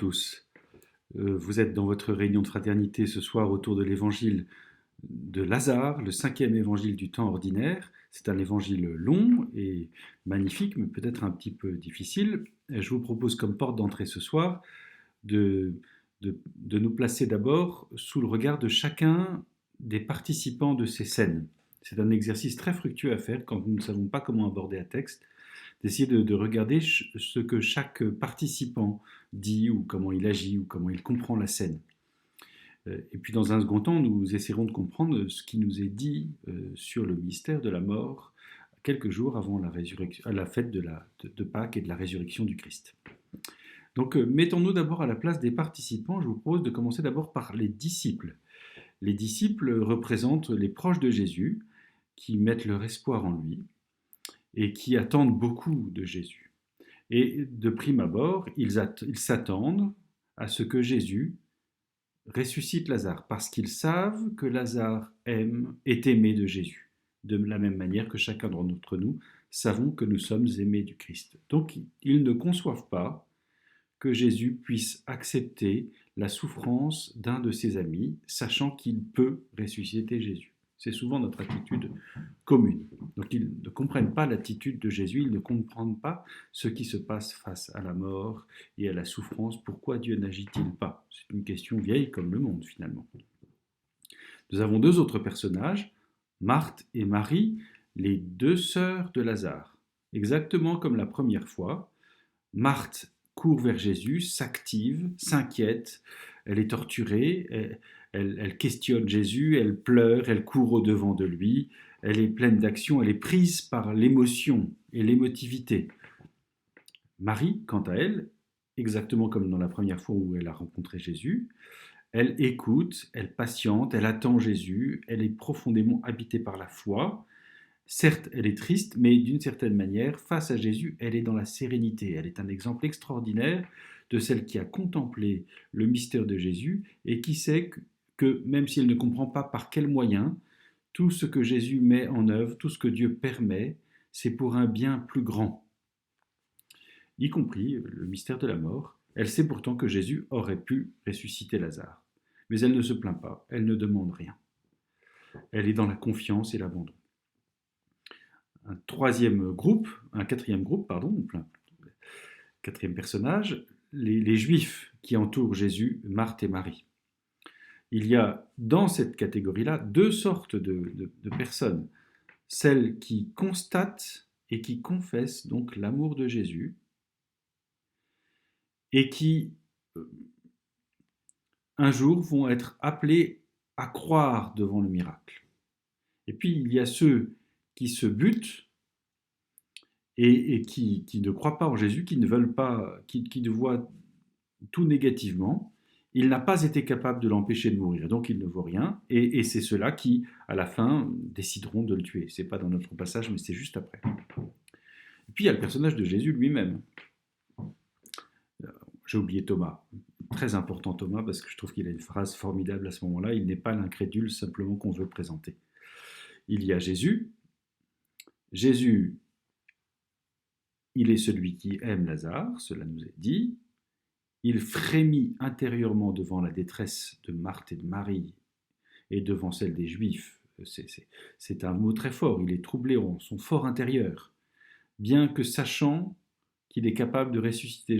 tous. Vous êtes dans votre réunion de fraternité ce soir autour de l'évangile de Lazare, le 5e évangile du temps ordinaire. C'est un évangile long et magnifique, mais peut-être un petit peu difficile. Je vous propose comme porte d'entrée ce soir de, de nous placer d'abord sous le regard de chacun des participants de ces scènes. C'est un exercice très fructueux à faire quand nous ne savons pas comment aborder un texte, d'essayer de regarder ce que chaque participant dit ou comment il agit ou comment il comprend la scène. Et puis dans un second temps, nous essaierons de comprendre ce qui nous est dit sur le mystère de la mort quelques jours avant la fête de Pâques et de la résurrection du Christ. Donc mettons-nous d'abord à la place des participants. Je vous propose de commencer d'abord par les disciples. Les disciples représentent les proches de Jésus qui mettent leur espoir en lui et qui attendent beaucoup de Jésus. Et de prime abord, ils s'attendent à ce que Jésus ressuscite Lazare, parce qu'ils savent que Lazare est aimé de Jésus, de la même manière que chacun d'entre nous savons que nous sommes aimés du Christ. Donc ils ne conçoivent pas que Jésus puisse accepter la souffrance d'un de ses amis, sachant qu'il peut ressusciter Jésus. C'est souvent notre attitude commune. Donc ils ne comprennent pas l'attitude de Jésus, ils ne comprennent pas ce qui se passe face à la mort et à la souffrance. Pourquoi Dieu n'agit-il pas? C'est une question vieille comme le monde finalement. Nous avons deux autres personnages, Marthe et Marie, les deux sœurs de Lazare. Exactement comme la première fois, Marthe court vers Jésus, s'active, s'inquiète, elle est torturée, elle questionne Jésus, elle pleure, elle court au-devant de lui, elle est pleine d'action, elle est prise par l'émotion et l'émotivité. Marie, quant à elle, exactement comme dans la première fois où elle a rencontré Jésus, elle écoute, elle patiente, elle attend Jésus, elle est profondément habitée par la foi. Certes, elle est triste, mais d'une certaine manière, face à Jésus, elle est dans la sérénité. Elle est un exemple extraordinaire de celle qui a contemplé le mystère de Jésus et qui sait que même si elle ne comprend pas par quels moyens, tout ce que Jésus met en œuvre, tout ce que Dieu permet, c'est pour un bien plus grand, y compris le mystère de la mort. Elle sait pourtant que Jésus aurait pu ressusciter Lazare. Mais elle ne se plaint pas, elle ne demande rien. Elle est dans la confiance et l'abandon. Un quatrième personnage, les Juifs qui entourent Jésus, Marthe et Marie. Il y a dans cette catégorie-là deux sortes de personnes. Celles qui constatent et qui confessent donc l'amour de Jésus et qui, un jour, vont être appelées à croire devant le miracle. Et puis, il y a ceux qui se butent et qui ne croient pas en Jésus, qui ne veulent pas, qui voient tout négativement. Il n'a pas été capable de l'empêcher de mourir, donc il ne vaut rien. Et c'est ceux-là qui, à la fin, décideront de le tuer. C'est pas dans notre passage, mais c'est juste après. Et puis il y a le personnage de Jésus lui-même. J'ai oublié Thomas. Très important Thomas, parce que je trouve qu'il a une phrase formidable à ce moment-là. Il n'est pas l'incrédule simplement qu'on veut présenter. Il y a Jésus. Jésus, il est celui qui aime Lazare, cela nous est dit. Il frémit intérieurement devant la détresse de Marthe et de Marie et devant celle des Juifs. C'est un mot très fort, il est troublé en son fort intérieur. Bien que sachant qu'il est capable de ressusciter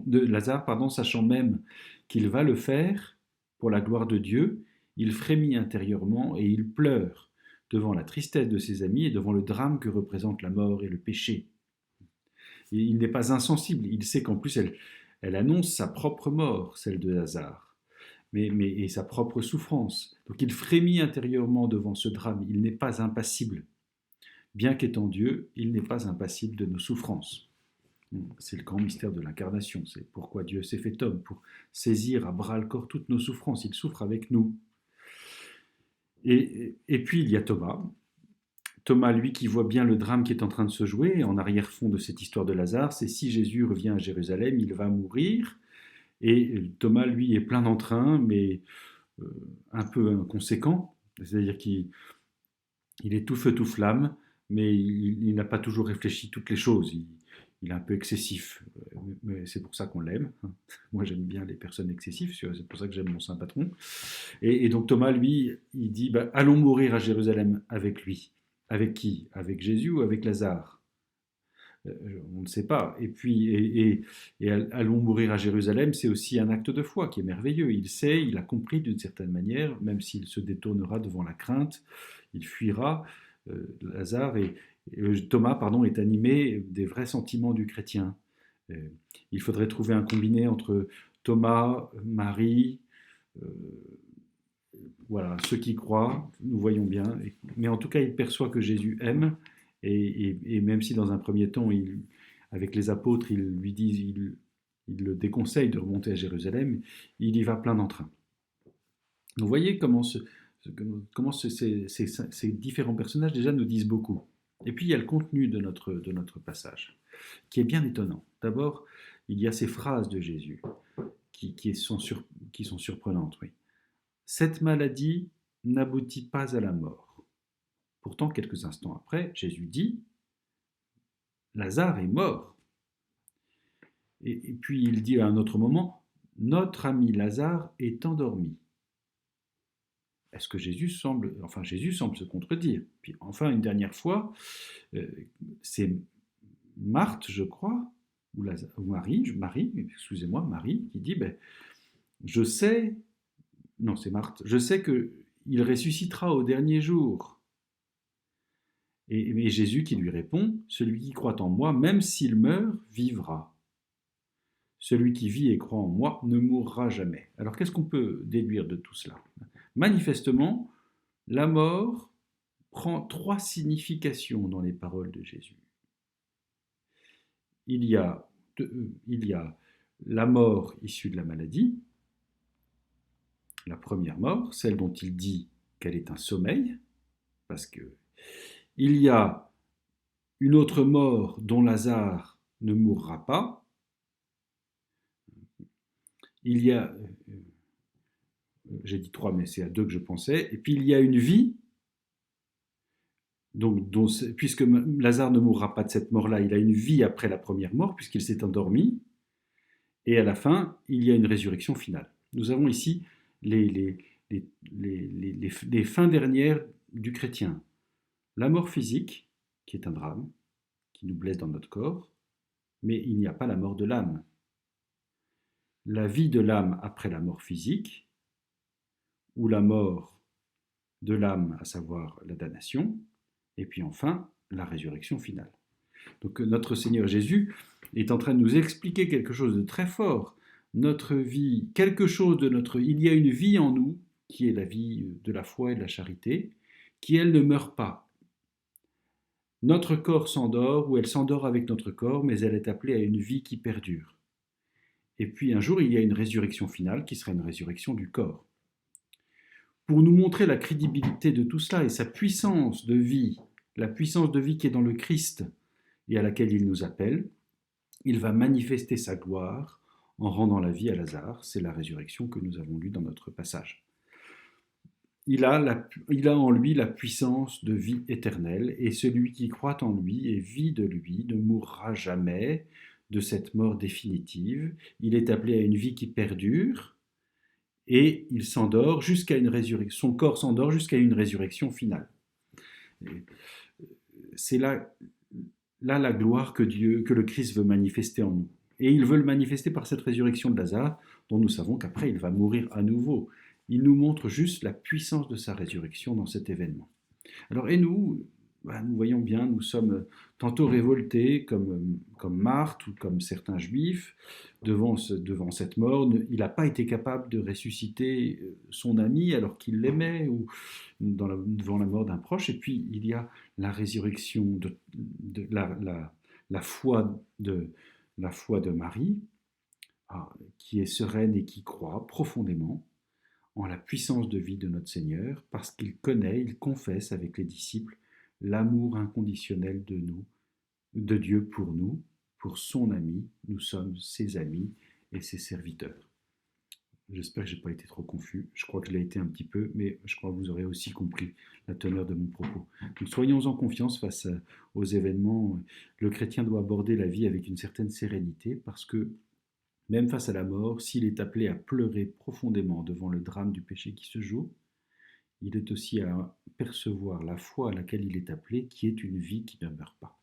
Lazare, sachant même qu'il va le faire pour la gloire de Dieu, il frémit intérieurement et il pleure devant la tristesse de ses amis et devant le drame que représente la mort et le péché. Il n'est pas insensible, il sait qu'en plus elle annonce sa propre mort, celle de Lazare, et sa propre souffrance. Donc il frémit intérieurement devant ce drame, il n'est pas impassible. Bien qu'étant Dieu, il n'est pas impassible de nos souffrances. C'est le grand mystère de l'incarnation, c'est pourquoi Dieu s'est fait homme, pour saisir à bras-le-corps toutes nos souffrances, il souffre avec nous. Et puis il y a Thomas. Thomas, lui, qui voit bien le drame qui est en train de se jouer, en arrière-fond de cette histoire de Lazare, c'est si Jésus revient à Jérusalem, il va mourir. Et Thomas, lui, est plein d'entrain, mais un peu inconséquent. C'est-à-dire qu'il est tout feu, tout flamme, mais il n'a pas toujours réfléchi toutes les choses. il est un peu excessif, mais c'est pour ça qu'on l'aime. Moi, j'aime bien les personnes excessives, c'est pour ça que j'aime mon saint patron. Et donc Thomas, lui, il dit, allons mourir à Jérusalem avec lui. Avec qui? Avec Jésus ou avec Lazare? On ne sait pas. Et puis, allons mourir à Jérusalem, c'est aussi un acte de foi qui est merveilleux. Il sait, il a compris d'une certaine manière, même s'il se détournera devant la crainte, il fuira. Lazare Thomas, pardon, est animé des vrais sentiments du chrétien. Il faudrait trouver un combiné entre Thomas, Marie, voilà, ceux qui croient, nous voyons bien. Mais en tout cas, il perçoit que Jésus aime, et même si dans un premier temps, avec les apôtres, ils lui disent, il le déconseille de remonter à Jérusalem, il y va plein d'entrain. Vous voyez comment ces différents personnages déjà nous disent beaucoup. Et puis il y a le contenu de notre passage, qui est bien étonnant. D'abord, il y a ces phrases de Jésus qui sont surprenantes. Oui. Cette maladie n'aboutit pas à la mort. Pourtant, quelques instants après, Jésus dit, Lazare est mort. Et puis il dit à un autre moment, notre ami Lazare est endormi. Est-ce que Jésus semble se contredire? Puis enfin, une dernière fois, c'est Marthe, je crois, ou Marie, excusez-moi, Marie, qui dit, je sais, non c'est Marthe, je sais qu'il ressuscitera au dernier jour. Et Jésus qui lui répond, celui qui croit en moi, même s'il meurt, vivra. Celui qui vit et croit en moi ne mourra jamais. Alors qu'est-ce qu'on peut déduire de tout cela? Manifestement, la mort prend 3 significations dans les paroles de Jésus. Il y a la mort issue de la maladie, la première mort, celle dont il dit qu'elle est un sommeil, parce que il y a une autre mort dont Lazare ne mourra pas. Il y a, j'ai dit 3, mais c'est à 2 que je pensais, et puis il y a une vie, donc, puisque Lazare ne mourra pas de cette mort-là, il a une vie après la première mort, puisqu'il s'est endormi, et à la fin, il y a une résurrection finale. Nous avons ici les fins dernières du chrétien. La mort physique, qui est un drame, qui nous blesse dans notre corps, mais il n'y a pas la mort de l'âme. La vie de l'âme après la mort physique, ou la mort de l'âme, à savoir la damnation, et puis enfin, la résurrection finale. Donc notre Seigneur Jésus est en train de nous expliquer quelque chose de très fort. Notre vie, il y a une vie en nous, qui est la vie de la foi et de la charité, qui elle ne meurt pas. Notre corps s'endort, ou elle s'endort avec notre corps, mais elle est appelée à une vie qui perdure. Et puis un jour, il y a une résurrection finale, qui sera une résurrection du corps. Pour nous montrer la crédibilité de tout cela et sa puissance de vie, la puissance de vie qui est dans le Christ et à laquelle il nous appelle, il va manifester sa gloire en rendant la vie à Lazare. C'est la résurrection que nous avons lue dans notre passage. Il a en lui la puissance de vie éternelle, et celui qui croit en lui et vit de lui ne mourra jamais de cette mort définitive. Il est appelé à une vie qui perdure, et il s'endort jusqu'à une résurrection. Son corps s'endort jusqu'à une résurrection finale. C'est là la gloire que le Christ veut manifester en nous. Et il veut le manifester par cette résurrection de Lazare, dont nous savons qu'après il va mourir à nouveau. Il nous montre juste la puissance de sa résurrection dans cet événement. Alors, et nous voyons bien, nous sommes tantôt révoltés comme Marthe ou comme certains juifs devant cette mort. Il n'a pas été capable de ressusciter son ami alors qu'il l'aimait, ou devant la mort d'un proche. Et puis il y a la résurrection, la foi de Marie, qui est sereine et qui croit profondément en la puissance de vie de notre Seigneur, parce qu'il confesse avec les disciples l'amour inconditionnel de Dieu pour nous, pour son ami. Nous sommes ses amis et ses serviteurs. J'espère que je n'ai pas été trop confus. Je crois que je l'ai été un petit peu, mais je crois que vous aurez aussi compris la teneur de mon propos. Donc soyons en confiance face aux événements. Le chrétien doit aborder la vie avec une certaine sérénité parce que même face à la mort, s'il est appelé à pleurer profondément devant le drame du péché qui se joue, il est aussi à percevoir la foi à laquelle il est appelé, qui est une vie qui ne meurt pas.